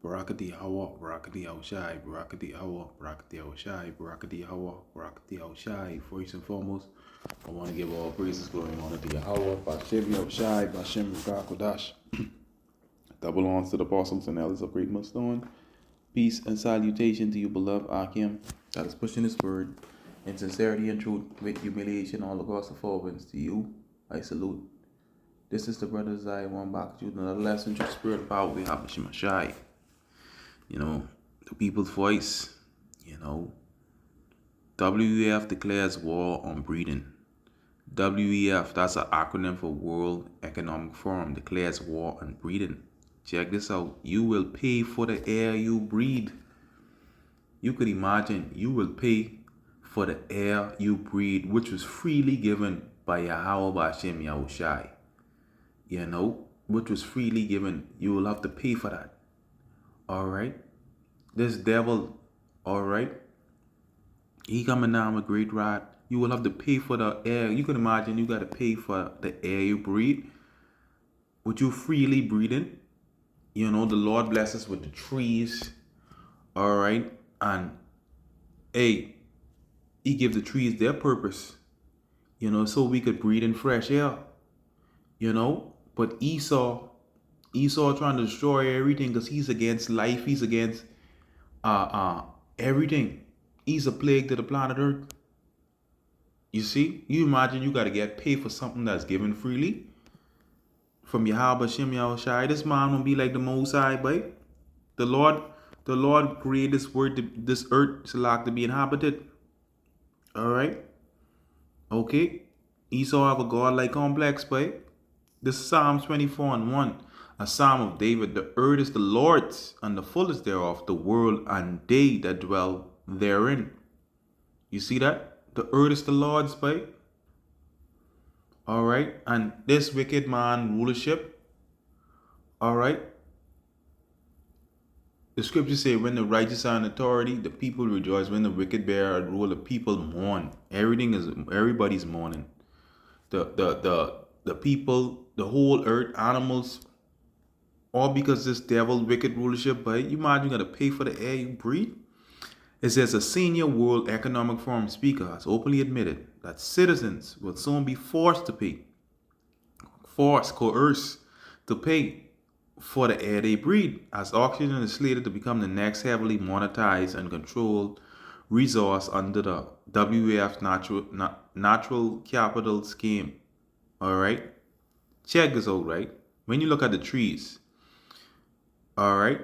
Barakati Hawa, Barakati Shai, Barakati Hawa, Barakati Shai, Barakati Hawa, Barakati Shai. First and foremost, I want to give all praises, glory, and honor to Yahweh, Bashem Shai, Bashem Kodash. Double on to the apostles and elders of Great Millstone. Peace and salutation to you, beloved Akim, that is pushing his word in sincerity and truth with humiliation all across the four winds. To you, I salute. This is the brother Zai one back to you, another lesson to spirit power we have Bashem Shai. You know, the people's voice, WEF declares war on breeding. WEF, that's an acronym for World Economic Forum, declares war on breeding. Check this out. You will pay for the air you breathe. You could imagine you will pay for the air you breathe, which was freely given by Yahweh Bashem Yahushai. Which was freely given. You will have to pay for that. Alright? This devil, alright? He coming down with great rod. You will have to pay for the air. You can imagine you got to pay for the air you breathe. Which you freely breathing. The Lord bless us with the trees. Alright? And, hey, He give the trees their purpose. So we could breathe in fresh air. But Esau trying to destroy everything because he's against life. He's against everything. He's a plague to the planet Earth. You see? You imagine you got to get paid for something that's given freely from Yahweh Shem Yahushai. This man won't be like the Most High, but the Lord created this earth to be inhabited. All right? Okay? Esau have a godlike complex, but this is Psalms 24:1, a psalm of David. The earth is the Lord's, and the fullness thereof, the world and they that dwell therein. You see that? The earth is the Lord's, babe. Alright? And this wicked man rulership, alright? The scriptures say, when the righteous are in authority, the people rejoice. When the wicked bear rule, the people mourn. Everybody's mourning. The people, the whole earth, animals, all because this devil wicked rulership. But you imagine you got to pay for the air you breathe. It says a senior World Economic Forum speaker has openly admitted that citizens will soon be forced to pay, coerced to pay for the air they breathe, as oxygen is slated to become the next heavily monetized and controlled resource under the WEF natural capital scheme. All right, check this out. Right, when you look at the trees, all right.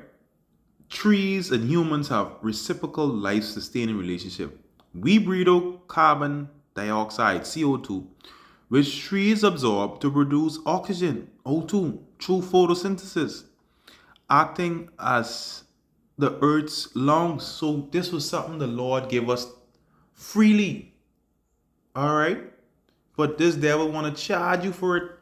Trees and humans have reciprocal life-sustaining relationship. We breathe out carbon dioxide, CO2, which trees absorb to produce oxygen, O2, through photosynthesis, acting as the earth's lungs. So this was something the Lord gave us freely. All right? But this devil want to charge you for it. It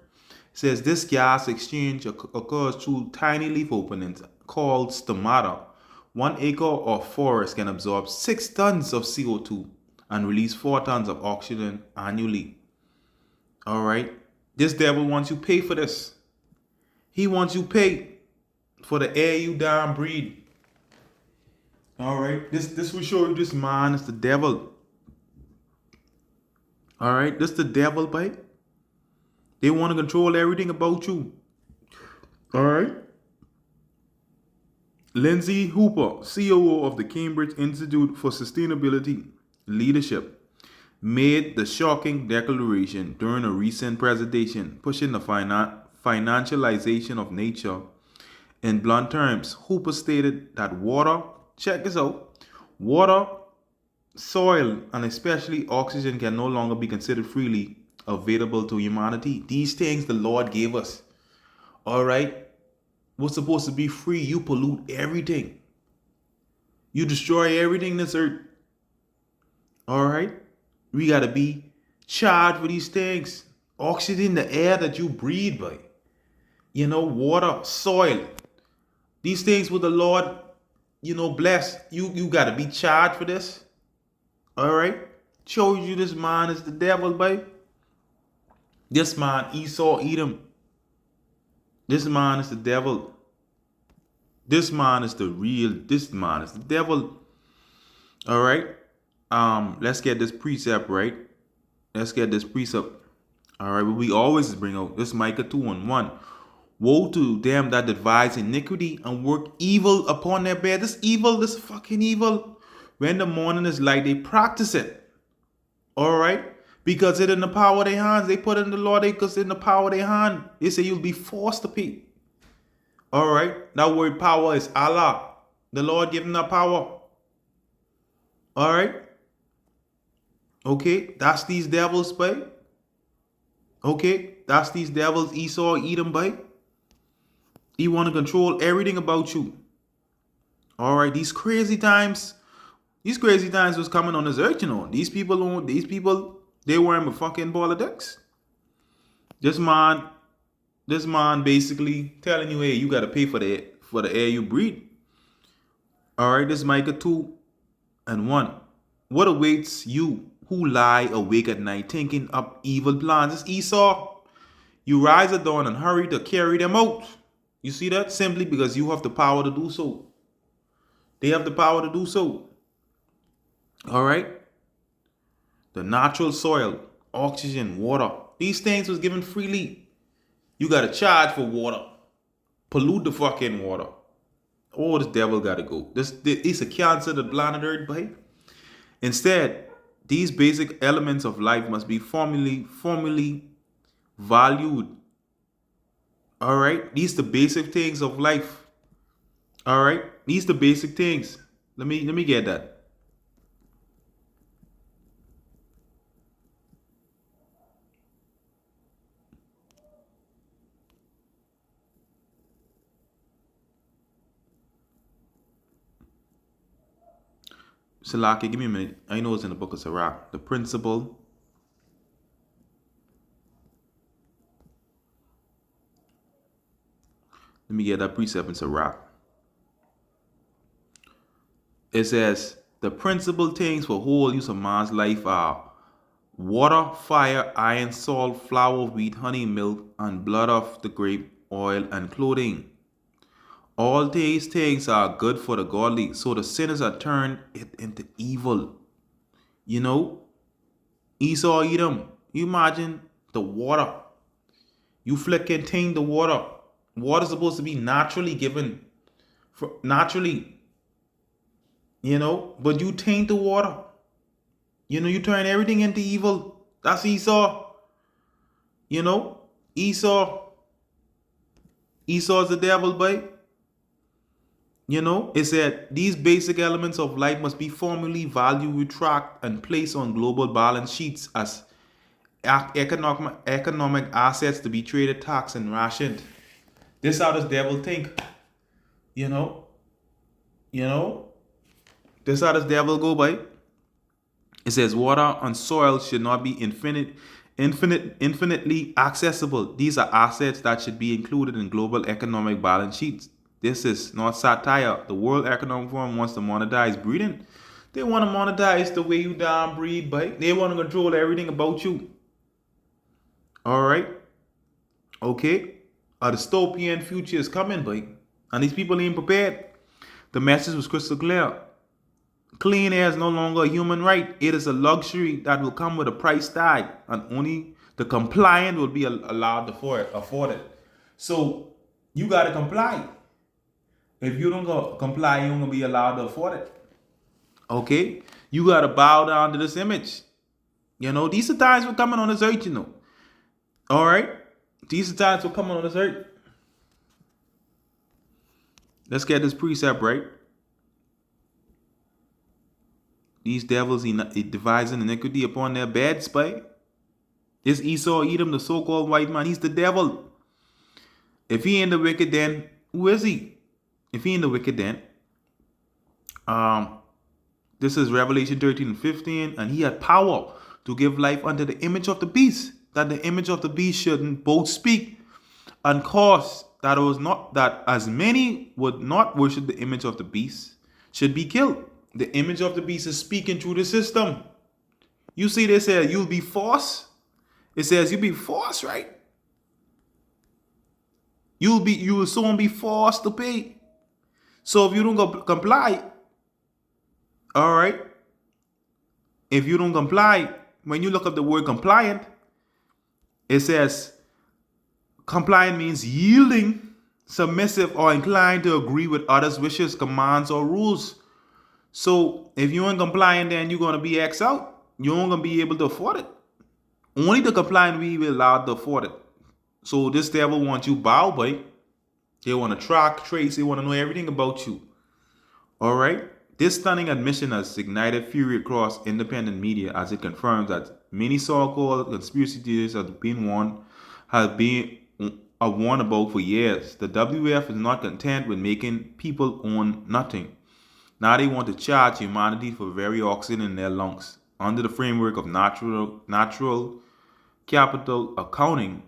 says this gas exchange occurs through tiny leaf openings called stomata. 1 acre of forest can absorb 6 tons of CO2 and release 4 tons of oxygen annually. All right. This devil wants you to pay for this. He wants you to pay for the air you down breathe. All right. This will show you this man is the devil. All right. This the devil, babe. They want to control everything about you. All right. Lindsay Hooper, COO of the Cambridge Institute for Sustainability Leadership, made the shocking declaration during a recent presentation pushing the financialization of nature. In blunt terms, Hooper stated that water, check this out, water, soil, and especially oxygen can no longer be considered freely available to humanity. These things the Lord gave us. All right? What's supposed to be free, you pollute everything. You destroy everything in this earth. All right? We got to be charged for these things. Oxygen, the air that you breathe by. Water, soil. These things with the Lord, bless. You got to be charged for this. All right? Shows you this man is the devil, babe. This man, Esau, Edom. This man is the devil. This man is the real. This man is the devil. All right. Let's get this precept right. Let's get this precept. All right. But we always bring out this Micah 2:1. Woe to them that devise iniquity and work evil upon their bed. This evil, this fucking evil. When the morning is light, they practice it. All right. Because it's in the power of their hands. They put it in the law because it's in the power of their hand. They say you'll be forced to pay. All right. That word power is Allah. The Lord gave them that power. All right. Okay. That's these devils, boy. Okay. That's these devils Esau, Edom, boy. He want to control everything about you. All right. These crazy times was coming on this earth, you know. These people, they wearing a fucking ball of dicks. This man basically telling you, hey, you gotta pay for the air you breathe. All right, this is Micah 2:1. What awaits you who lie awake at night thinking up evil plans? It's Esau. You rise at dawn and hurry to carry them out. You see that? Simply because you have the power to do so. They have the power to do so. All right. The natural soil, oxygen, water. These things was given freely. You got to charge for water. Pollute the fucking water. Oh, this devil got to go. This is a cancer that blinded earth, boy. Instead, these basic elements of life must be formally valued. All right? These the basic things of life. All right? These the basic things. Let me get that. Salaki, give me a minute. I know it's in the book of Sirach. The principle. Let me get that precept in Sirach. It says, the principal things for whole use of man's life are water, fire, iron, salt, flour, wheat, honey, milk, and blood of the grape, oil, and clothing. All these things are good for the godly, so the sinners are turned it into evil. You know, Esau, Edom, you imagine the water. You contain the water. Water is supposed to be naturally given, naturally, you know, but you taint the water. You know, you turn everything into evil. That's Esau. You know, Esau's the devil, boy. You know, it said these basic elements of life must be formally valued, tracked, and placed on global balance sheets as economic assets to be traded, taxed, and rationed. This is how this devil think. You know, this is how this devil go by. It says water and soil should not be infinitely accessible. These are assets that should be included in global economic balance sheets. This is not satire. The World Economic Forum wants to monetize breeding. They want to monetize the way you damn breed, but they want to control everything about you. All right? Okay? A dystopian future is coming, boy. And these people ain't prepared. The message was crystal clear. Clean air is no longer a human right. It is a luxury that will come with a price tag. And only the compliant will be allowed to afford it. So, you got to comply. If you don't comply, you won't be allowed to afford it. Okay? You got to bow down to this image. You know, these are times we're coming on this earth, you know. All right? These are times we're coming on this earth. Let's get this precept right. These devils devising iniquity upon their beds, boy. This Esau, Edom, the so-called white man, he's the devil. If he ain't the wicked, then who is he? If he ain't the wicked, then this is Revelation 13:15, and he had power to give life unto the image of the beast, that the image of the beast shouldn't both speak and cause that as many would not worship the image of the beast should be killed. The image of the beast is speaking through the system. You see, they say you'll be forced. It says you'll be forced, right? You will soon be forced to pay. So if you don't comply, all right, if you don't comply, when you look up the word compliant, it says compliant means yielding, submissive, or inclined to agree with others' wishes, commands, or rules. So if you ain't compliant, then you're gonna be X out. You ain't gonna be able to afford it. Only the compliant we will allow to afford it. So this devil wants you bow, boy. They want to track, trace, they want to know everything about you. All right? This stunning admission has ignited fury across independent media as it confirms that many so-called conspiracy theories have warned about for years. The WF is not content with making people own nothing. Now they want to charge humanity for very oxygen in their lungs. Under the framework of natural capital accounting,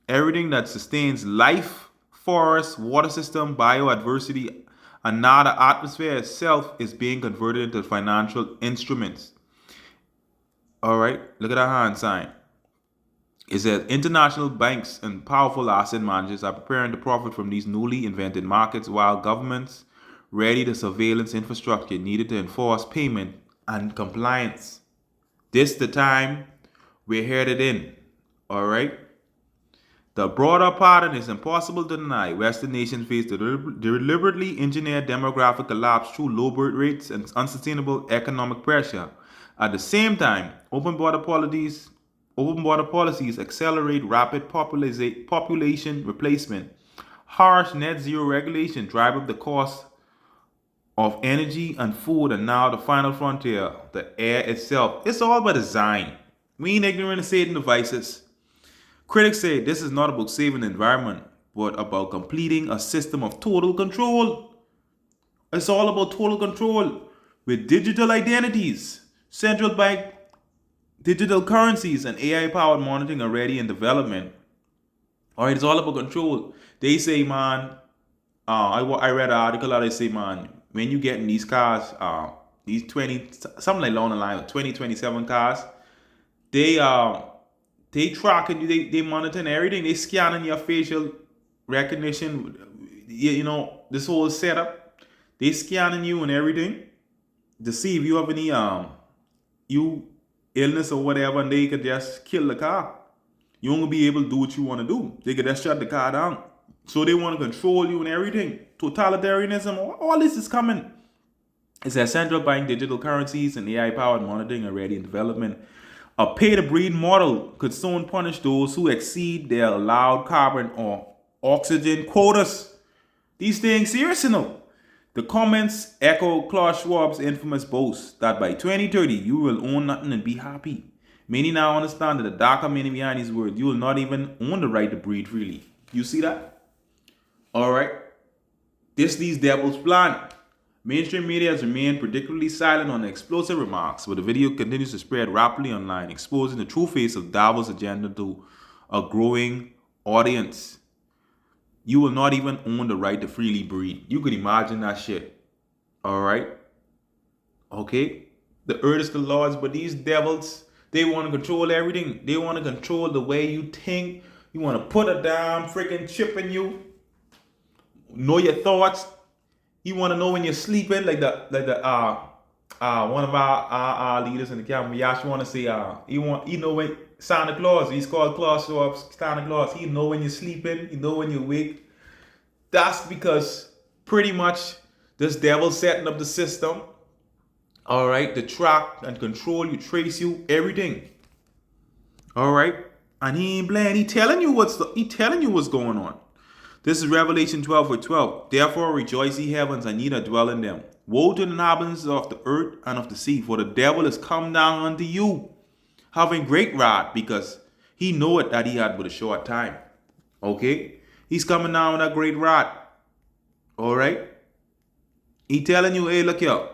everything that sustains life, forest, water system, biodiversity, and now the atmosphere itself is being converted into financial instruments. All right, look at that hand sign. It says international banks and powerful asset managers are preparing to profit from these newly invented markets while governments ready the surveillance infrastructure needed to enforce payment and compliance. This the time we're headed in. All right. The broader pattern is impossible to deny. Western nations face the deliberately engineered demographic collapse through low birth rates and unsustainable economic pressure. At the same time, open border policies accelerate rapid population replacement. Harsh net zero regulation drive up the cost of energy and food, and now the final frontier, the air itself. It's all by design. We ain't ignorant of Satan devices. Critics say this is not about saving the environment, but about completing a system of total control. It's all about total control with digital identities, central bank digital currencies, and AI powered monitoring already in development. All right, it's all about control. They say, man, I read an article that they say, man, when you get in these cars, these 20, something like along the line of 2027 cars, they they tracking you, they monitoring everything, they scanning your facial recognition, this whole setup, they scanning you and everything to see if you have any you illness or whatever, and they could just kill the car. You won't be able to do what you want to do. They could just shut the car down. So they want to control you and everything. Totalitarianism, all this is coming. It's that central bank digital currencies and AI powered monitoring already in development. A pay to breed model could soon punish those who exceed their allowed carbon or oxygen quotas. These things serious, The comments echo Klaus Schwab's infamous boast that by 2030 you will own nothing and be happy. Many now understand that the darker meaning behind these words, you will not even own the right to breathe freely. You see that? Alright. These devils plan. Mainstream media has remained particularly silent on the explosive remarks, but the video continues to spread rapidly online, exposing the true face of Davos' agenda to a growing audience. You will not even own the right to freely breathe. You could imagine that shit. Alright? Okay? The earth is the Lord's, but these devils, they want to control everything. They want to control the way you think. You want to put a damn freaking chip in you. Know your thoughts. You want to know when you're sleeping, like the one of our leaders in the camp, Yash want to say you know when Santa Claus, he's called Claus, so Santa Claus, he know when you're sleeping, he know when you're awake. That's because pretty much this devil setting up the system, all right, to track and control you, trace you, everything. All right, and he ain't playing. He telling you what's going on. This is Revelation 12:12. Therefore rejoice ye heavens, and ye that dwell in them. Woe to the inhabitants of the earth and of the sea, for the devil is come down unto you, having great wrath, because he knoweth that he had but a short time. Okay? He's coming down with a great wrath. Alright? He telling you, hey, look here.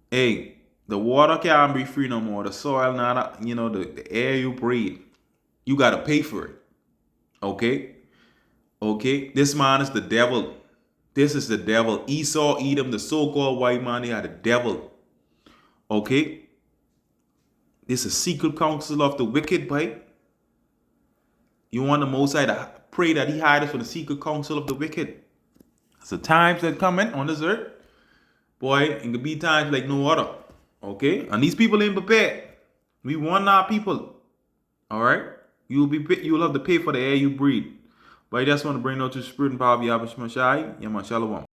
Hey, the water can't be free no more. The soil, the air you breathe. You gotta pay for it. Okay? Okay, this man is the devil. This is the devil. Esau, Edom, the so-called white man, they are the devil. Okay? This is secret counsel of the wicked, right? You want the Most High to pray that he hide us from the secret counsel of the wicked. So times that coming on this earth, boy, it could be times like no other. Okay? And these people ain't prepared. We want our people. Alright? You'll have to pay for the air you breathe. But I just want to bring out to the spirit and power of Yahweh Shemashai. Yeah, man, shalom.